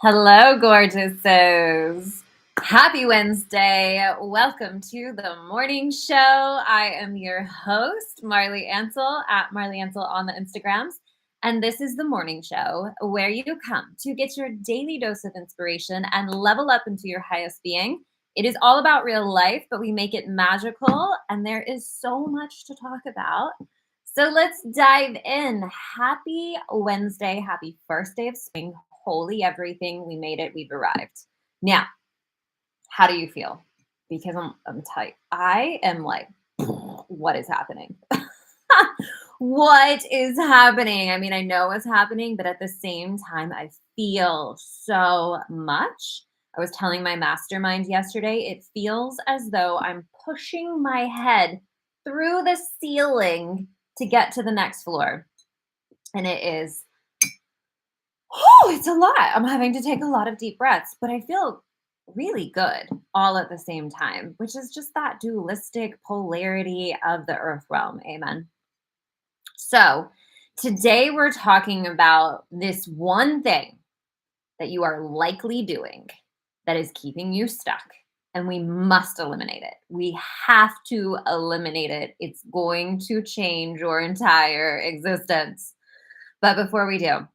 Hello, gorgeouses. Happy Wednesday. Welcome to the morning show. I am your host, Marli Ansel, at Marli Ansel on the Instagrams. And this is the morning show where you come to get your daily dose of inspiration and level up into your highest being. It is all about real life, but we make it magical, and there is so much to talk about. So let's dive in. Happy Wednesday. Happy first day of spring. Holy everything. We made it. We've arrived. Now, how do you feel? Because I'm tight. I am like, what is happening? What is happening? I mean, I know what's happening, but at the same time, I feel so much. I was telling my mastermind yesterday, it feels as though I'm pushing my head through the ceiling to get to the next floor. And it is, it's a lot. I'm having to take a lot of deep breaths, but I feel really good all at the same time, which is just that dualistic polarity of the earth realm. Amen. So today we're talking about this one thing that you are likely doing that is keeping you stuck. And we must eliminate it. We have to eliminate it. It's going to change your entire existence. But before we do,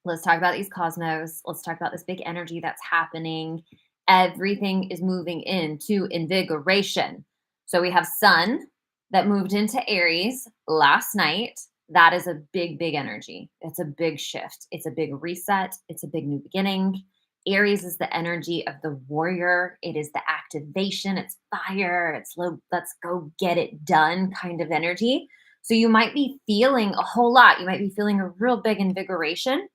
let's talk about these cosmos. Let's talk about this big energy that's happening. Everything is moving into invigoration. So we have Sun that moved into Aries last night. That is a big, big energy. It's a big shift. It's a big reset. It's a big new beginning. Aries is the energy of the warrior. It is the activation. It's fire. It's let's go get it done kind of energy. So you might be feeling a whole lot. You might be feeling a real big invigoration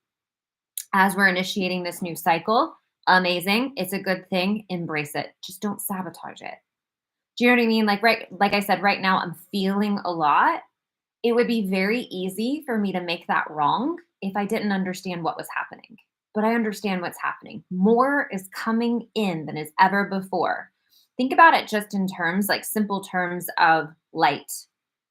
as we're initiating this new cycle. Amazing. It's a good thing. Embrace it. Just don't sabotage it. Do you know what I mean? Like I said, right now I'm feeling a lot. It would be very easy for me to make that wrong if I didn't understand what was happening. But I understand what's happening. More is coming in than is ever before. Think about it just in terms, like simple terms of light,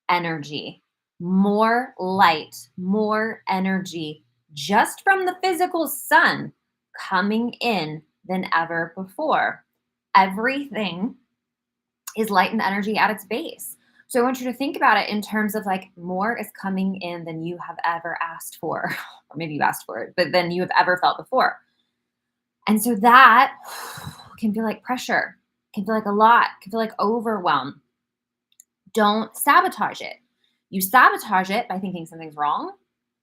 energy, more light, more energy, just from the physical sun coming in than ever before. Everything is light and energy at its base. So I want you to think about it in terms of like more is coming in than you have ever asked for, or maybe you asked for it, but than you have ever felt before. And so that can feel like pressure, can feel like a lot, can feel like overwhelm. Don't sabotage it. You sabotage it by thinking something's wrong,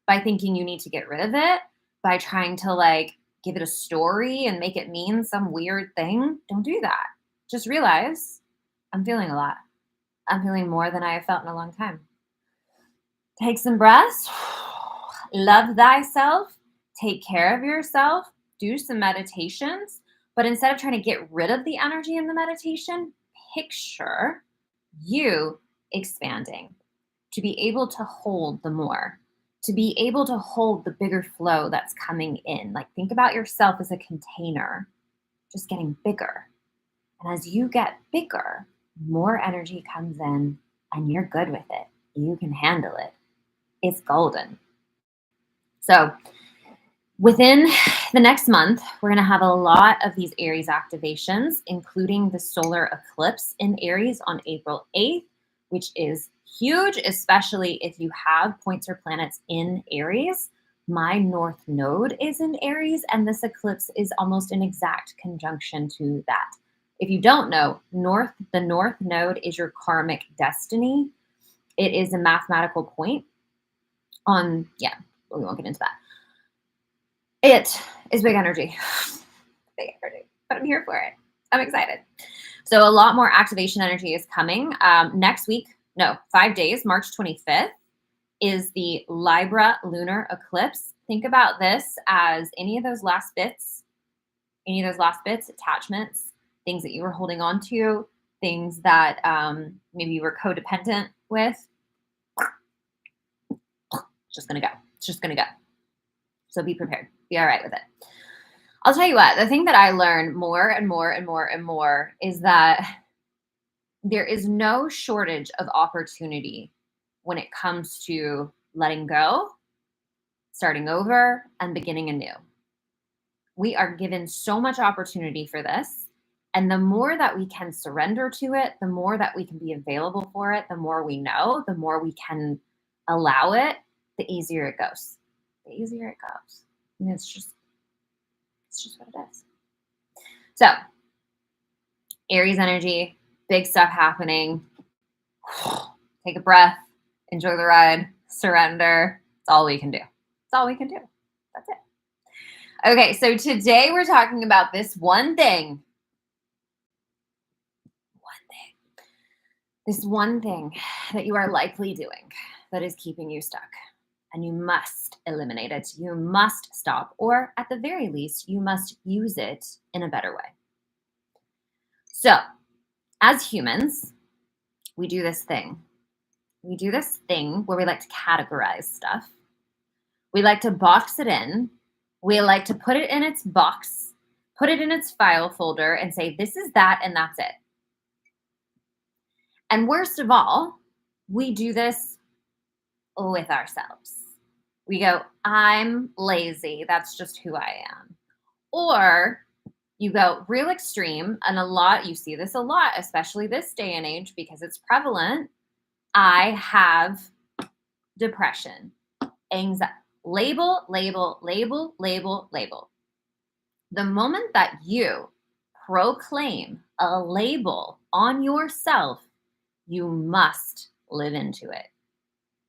by thinking you need to get rid of it, by trying to like give it a story and make it mean some weird thing. Don't do that. Just realize I'm feeling a lot. I'm feeling more than I have felt in a long time. Take some breaths. Love thyself. Take care of yourself. Do some meditations. But instead of trying to get rid of the energy in the meditation, picture you expanding to be able to hold the more, to be able to hold the bigger flow that's coming in. Like think about yourself as a container, just getting bigger. And as you get bigger, more energy comes in and you're good with it. You can handle it. It's golden. So within the next month, we're going to have a lot of these Aries activations, including the solar eclipse in Aries on April 8th, which is huge, especially if you have points or planets in Aries. My North Node is in Aries, and this eclipse is almost an exact conjunction to that. If you don't know, the North Node is your karmic destiny. It is a mathematical point on, we won't get into that. It is big energy. Big energy, but I'm here for it. I'm excited. So a lot more activation energy is coming. Next week, 5 days, March 25th, is the Libra lunar eclipse. Think about this as any of those last bits, attachments, things that you were holding on to, things that maybe you were codependent with. It's just going to go. It's just going to go. So be prepared. Be all right with it. I'll tell you what, the thing that I learned more and more and more and more is that there is no shortage of opportunity when it comes to letting go, starting over, and beginning anew. We are given so much opportunity for this. And the more that we can surrender to it, the more that we can be available for it, the more we know, the more we can allow it, the easier it goes. The easier it goes. And it's just what it is. So, Aries energy, big stuff happening. Take a breath, enjoy the ride, surrender. It's all we can do. It's all we can do. That's it. Okay, so today we're talking about this one thing. This one thing that you are likely doing that is keeping you stuck. And you must eliminate it. You must stop, or at the very least, you must use it in a better way. So, as humans, we do this thing. We do this thing where we like to categorize stuff. We like to box it in. We like to put it in its box, put it in its file folder, and say, this is that, and that's it. And worst of all, we do this with ourselves. We go, I'm lazy. That's just who I am. Or you go real extreme, and you see this a lot, especially this day and age because it's prevalent. I have depression, anxiety. Label, label, label, label, label. The moment that you proclaim a label on yourself, you must live into it.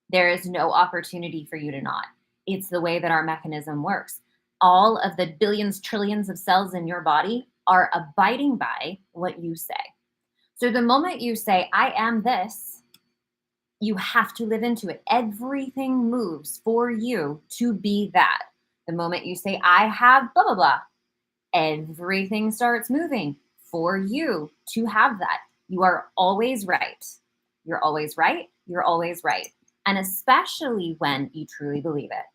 There is no opportunity for you to not. It's the way that our mechanism works. All of the billions, trillions of cells in your body are abiding by what you say. So the moment you say, I am this, you have to live into it. Everything moves for you to be that. The moment you say, I have blah, blah, blah, everything starts moving for you to have that. You are always right. You're always right. You're always right. And especially when you truly believe it.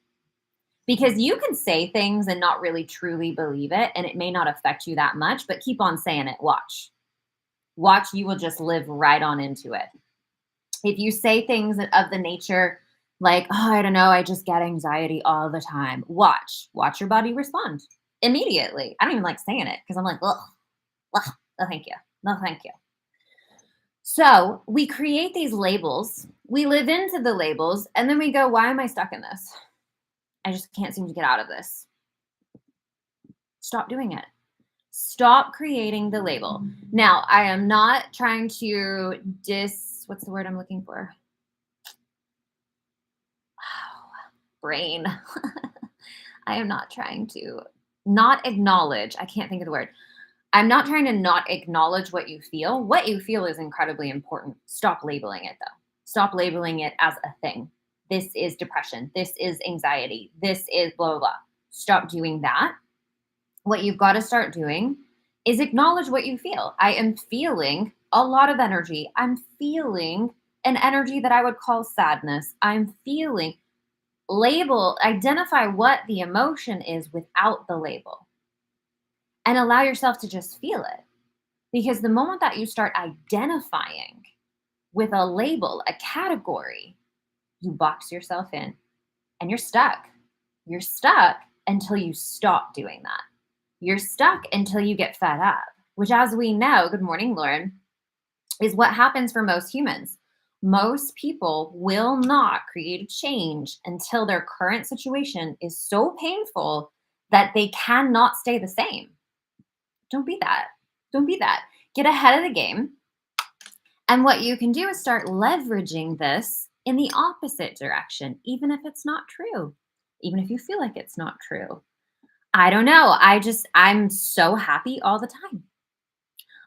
Because you can say things and not really truly believe it, and it may not affect you that much, but keep on saying it. Watch. Watch, you will just live right on into it. If you say things of the nature like, oh, I don't know, I just get anxiety all the time. Watch your body respond immediately. I don't even like saying it because I'm like, ugh, no, thank you. No, thank you. So we create these labels, we live into the labels, and then we go, why am I stuck in this? I just can't seem to get out of this. Stop doing it. Stop creating the label. Now, I am not trying to what's the word I'm looking for? Brain. I am not trying to not acknowledge. I can't think of the word. I'm not trying to not acknowledge what you feel. What you feel is incredibly important. Stop labeling it, though. Stop labeling it as a thing. This is depression. This is anxiety. This is blah, blah, blah. Stop doing that. What you've got to start doing is acknowledge what you feel. I am feeling a lot of energy. I'm feeling an energy that I would call sadness. I'm feeling identify what the emotion is without the label. And allow yourself to just feel it. Because the moment that you start identifying with a label, a category, you box yourself in and you're stuck. You're stuck until you stop doing that. You're stuck until you get fed up, which, as we know, good morning, Lauren, is what happens for most humans. Most people will not create a change until their current situation is so painful that they cannot stay the same. Don't be that. Don't be that. Get ahead of the game. And what you can do is start leveraging this in the opposite direction, even if it's not true, even if you feel like it's not true. I don't know. I'm so happy all the time.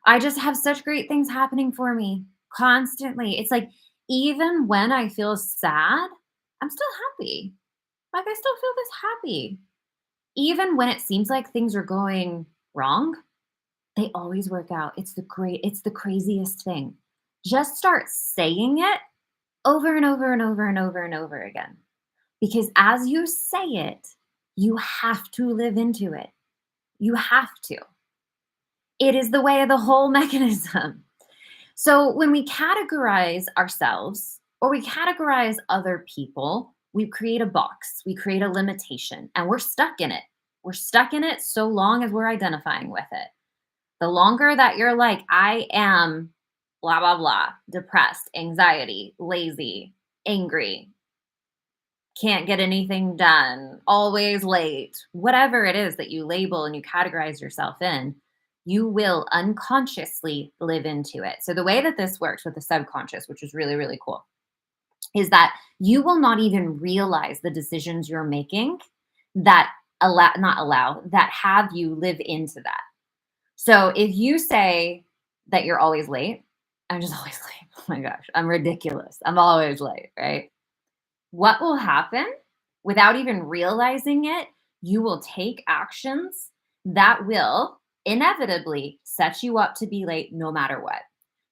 I just have such great things happening for me constantly. It's like, even when I feel sad, I'm still happy. Like, I still feel this happy. Even when it seems like things are going wrong, they always work out. It's the craziest thing. Just start saying it over and over and over and over and over again. Because as you say it, you have to live into it. You have to. It is the way of the whole mechanism. So when we categorize ourselves or we categorize other people, we create a box, we create a limitation, and we're stuck in it. We're stuck in it so long as we're identifying with it. The longer that you're like, I am blah, blah, blah, depressed, anxiety, lazy, angry, can't get anything done, always late, whatever it is that you label and you categorize yourself in, you will unconsciously live into it. So, the way that this works with the subconscious, which is really, really cool, is that you will not even realize the decisions you're making that not allow, that have you live into that. So if you say that you're always late, I'm just always late. Oh my gosh, I'm ridiculous. I'm always late, right? What will happen without even realizing it? You will take actions that will inevitably set you up to be late no matter what.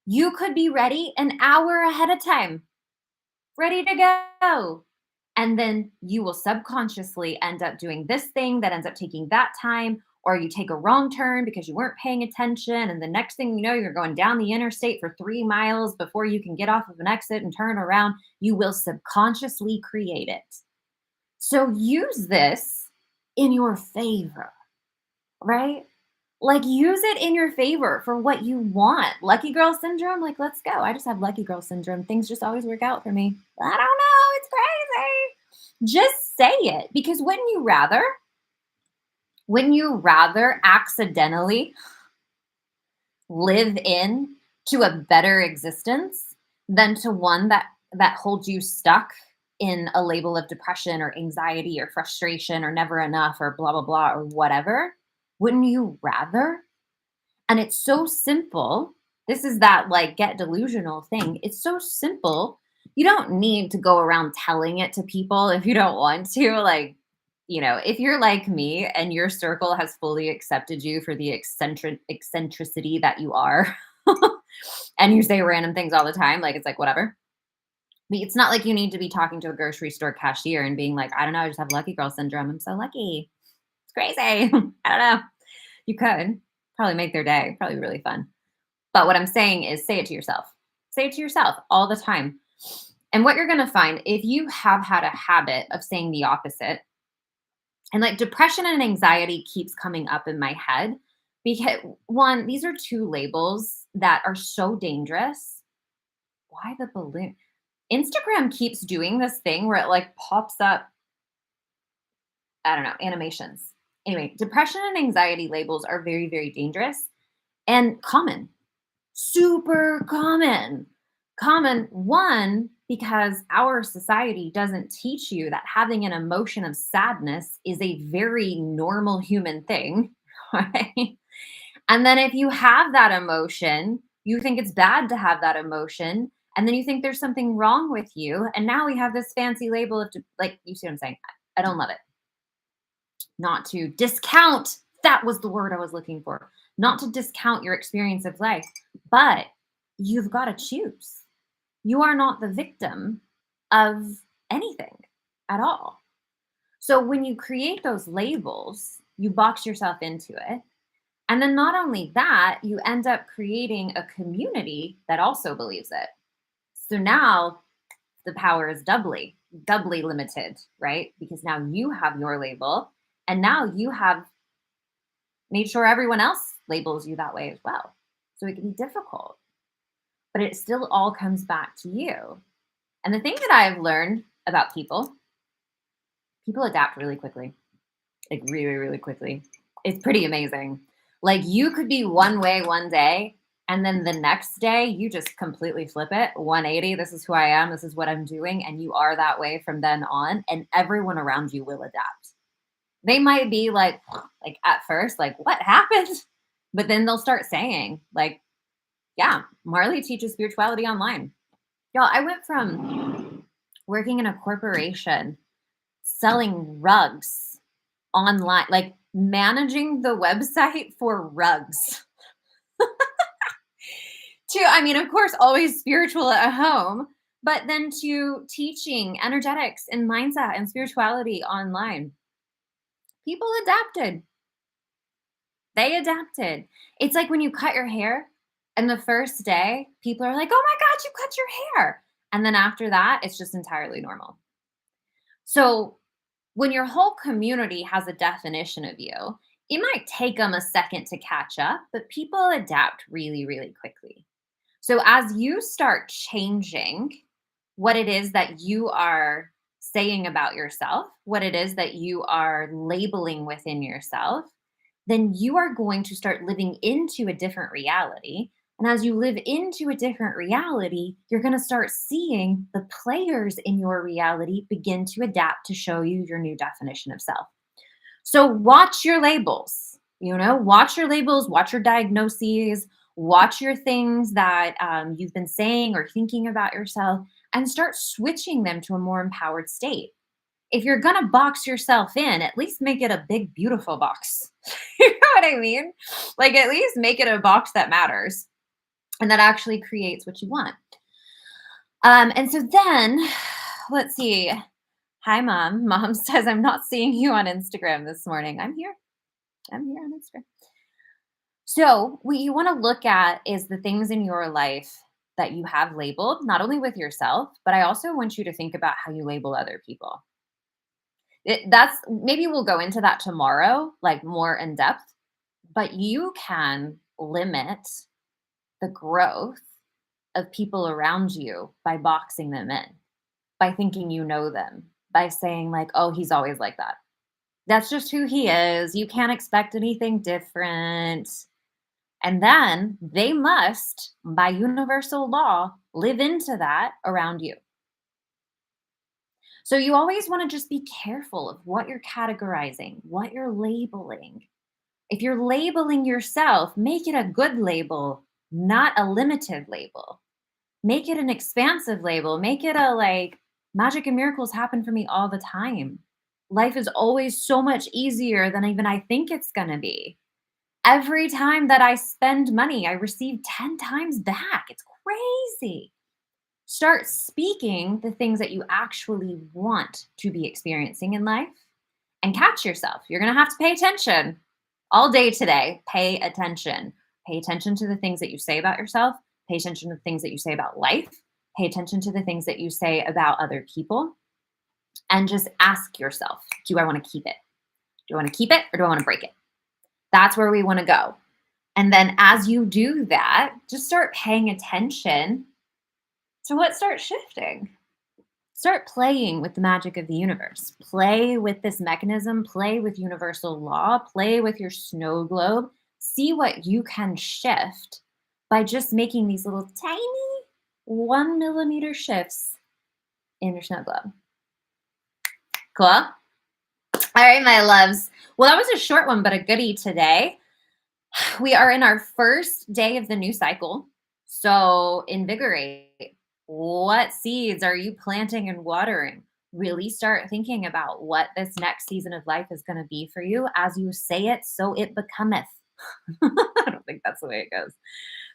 You could be ready an hour ahead of time, ready to go. And then you will subconsciously end up doing this thing that ends up taking that time, or you take a wrong turn because you weren't paying attention. And the next thing you know, you're going down the interstate for 3 miles before you can get off of an exit and turn around. You will subconsciously create it. So use this in your favor, right? Like, use it in your favor for what you want. Lucky girl syndrome, like, let's go. I just have lucky girl syndrome. Things just always work out for me. I don't know. It's crazy. Just say it, because wouldn't you rather accidentally live in to a better existence than to one that holds you stuck in a label of depression or anxiety or frustration or never enough or blah blah blah or whatever? Wouldn't you rather? And it's so simple. This is that, like, get delusional thing. It's so simple. You don't need to go around telling it to people if you don't want to. Like, if you're like me and your circle has fully accepted you for the eccentricity that you are, and you say random things all the time, like, it's like, whatever. But it's not like you need to be talking to a grocery store cashier and being like, I don't know, I just have lucky girl syndrome. I'm so lucky. It's crazy. I don't know. You could probably make their day, probably really fun. But what I'm saying is, say it to yourself. Say it to yourself all the time. And what you're going to find, if you have had a habit of saying the opposite, and like depression and anxiety keeps coming up in my head, because one, these are two labels that are so dangerous. Why the balloon? Instagram keeps doing this thing where it like pops up, I don't know, animations. Anyway, depression and anxiety labels are very, very dangerous and common. Super common. Common, one, because our society doesn't teach you that having an emotion of sadness is a very normal human thing, right? And then if you have that emotion, you think it's bad to have that emotion, and then you think there's something wrong with you. And now we have this fancy label of, like, you see what I'm saying? I don't love it. Not to discount, that was the word I was looking for. Not to discount your experience of life, but you've got to choose. You are not the victim of anything at all. So when you create those labels, you box yourself into it. And then not only that, you end up creating a community that also believes it. So now the power is doubly limited, right? Because now you have your label, and now you have made sure everyone else labels you that way as well. So it can be difficult, but it still all comes back to you. And the thing that I've learned about people adapt really quickly, like really, really quickly. It's pretty amazing. Like, you could be one way one day, and then the next day you just completely flip it 180. This is who I am. This is what I'm doing. And you are that way from then on. And everyone around you will adapt. They might be like at first, like, what happened? But then they'll start saying, like, yeah, Marli teaches spirituality online. Y'all, I went from working in a corporation selling rugs online, like managing the website for rugs, to, I mean, of course, always spiritual at home, but then to teaching energetics and mindset and spirituality online. People adapted. They adapted. It's like when you cut your hair, and the first day, people are like, oh my God, you cut your hair. And then after that, it's just entirely normal. So When your whole community has a definition of you, it might take them a second to catch up, but people adapt really, really quickly. So as you start changing what it is that you are saying about yourself, what it is that you are labeling within yourself, then you are going to start living into a different reality. And as you live into a different reality, you're going to start seeing the players in your reality begin to adapt to show you your new definition of self. So watch your labels, watch your labels, watch your diagnoses, watch your things that you've been saying or thinking about yourself, and start switching them to a more empowered state. If you're going to box yourself in, at least make it a big, beautiful box. You know what I mean? Like, at least make it a box that matters and that actually creates what you want. And so then, let's see. Hi, Mom. Mom says, I'm not seeing you on Instagram this morning. I'm here. I'm here on Instagram. So, what you want to look at is the things in your life that you have labeled, not only with yourself, but I also want you to think about how you label other people. That's maybe we'll go into that tomorrow, like more in depth, but you can limit the growth of people around you by boxing them in, by thinking you know them, by saying, like, oh, he's always like that. That's just who he is. You can't expect anything different. And then they must, by universal law, live into that around you. So you always want to just be careful of what you're categorizing, what you're labeling. If you're labeling yourself, make it a good label, not a limited label. Make it an expansive label. Make it a like, magic and miracles happen for me all the time. Life is always so much easier than even I think it's going to be. Every time that I spend money, I receive 10 times back. It's crazy. Start speaking the things that you actually want to be experiencing in life and catch yourself. You're going to have to pay attention all day today. Pay attention. Pay attention to the things that you say about yourself. Pay attention to the things that you say about life. Pay attention to the things that you say about other people. And just ask yourself, do I want to keep it? Do I want to keep it or do I want to break it? That's where we want to go. And then as you do that, just start paying attention to what starts shifting. Start playing with the magic of the universe. Play with this mechanism, play with universal law, play with your snow globe. See what you can shift by just making these little tiny 1 millimeter shifts in your snow globe. Cool? All right, my loves. Well, that was a short one, but a goodie today. We are in our first day of the new cycle. So invigorate. What seeds are you planting and watering? Really start thinking about what this next season of life is going to be for you. As you say it, so it becometh. I don't think that's the way it goes.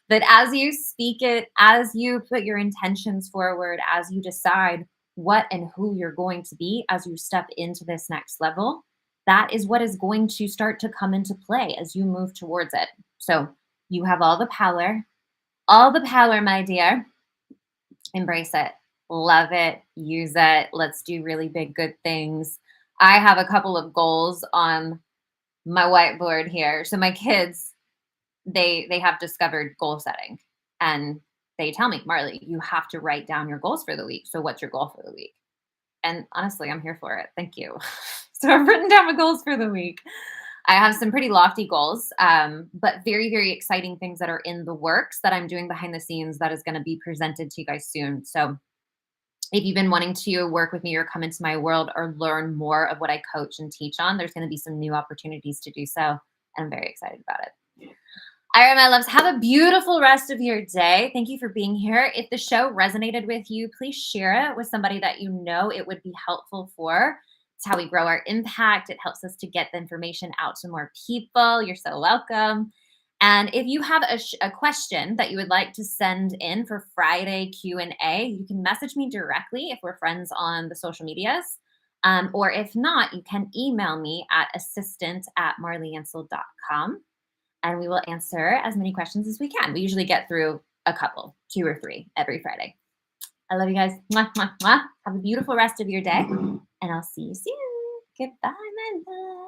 But as you speak it, as you put your intentions forward, as you decide what and who you're going to be as you step into this next level, that is what is going to start to come into play as you move towards it. So you have all the power, my dear. Embrace it, love it, use it. Let's do really big, good things. I have a couple of goals on my whiteboard here. So my kids, they have discovered goal setting, and they tell me, Marli, you have to write down your goals for the week. So what's your goal for the week? And honestly, I'm here for it. Thank you. So I've written down my goals for the week. I have some pretty lofty goals, but very, very exciting things that are in the works that I'm doing behind the scenes that is going to be presented to you guys soon. So if you've been wanting to work with me or come into my world or learn more of what I coach and teach on, there's going to be some new opportunities to do so. And I'm very excited about it. All right, my loves, have a beautiful rest of your day. Thank you for being here. If the show resonated with you, please share it with somebody that you know it would be helpful for. It's how we grow our impact. It helps us to get the information out to more people. You're so welcome. And if you have a question that you would like to send in for Friday Q&A, you can message me directly if we're friends on the social medias. Or if not, you can email me at assistant@marliansel.com. And we will answer as many questions as we can. We usually get through a couple, 2 or 3 every Friday. I love you guys. Mwah, mwah, mwah. Have a beautiful rest of your day, and I'll see you soon. Goodbye, my love.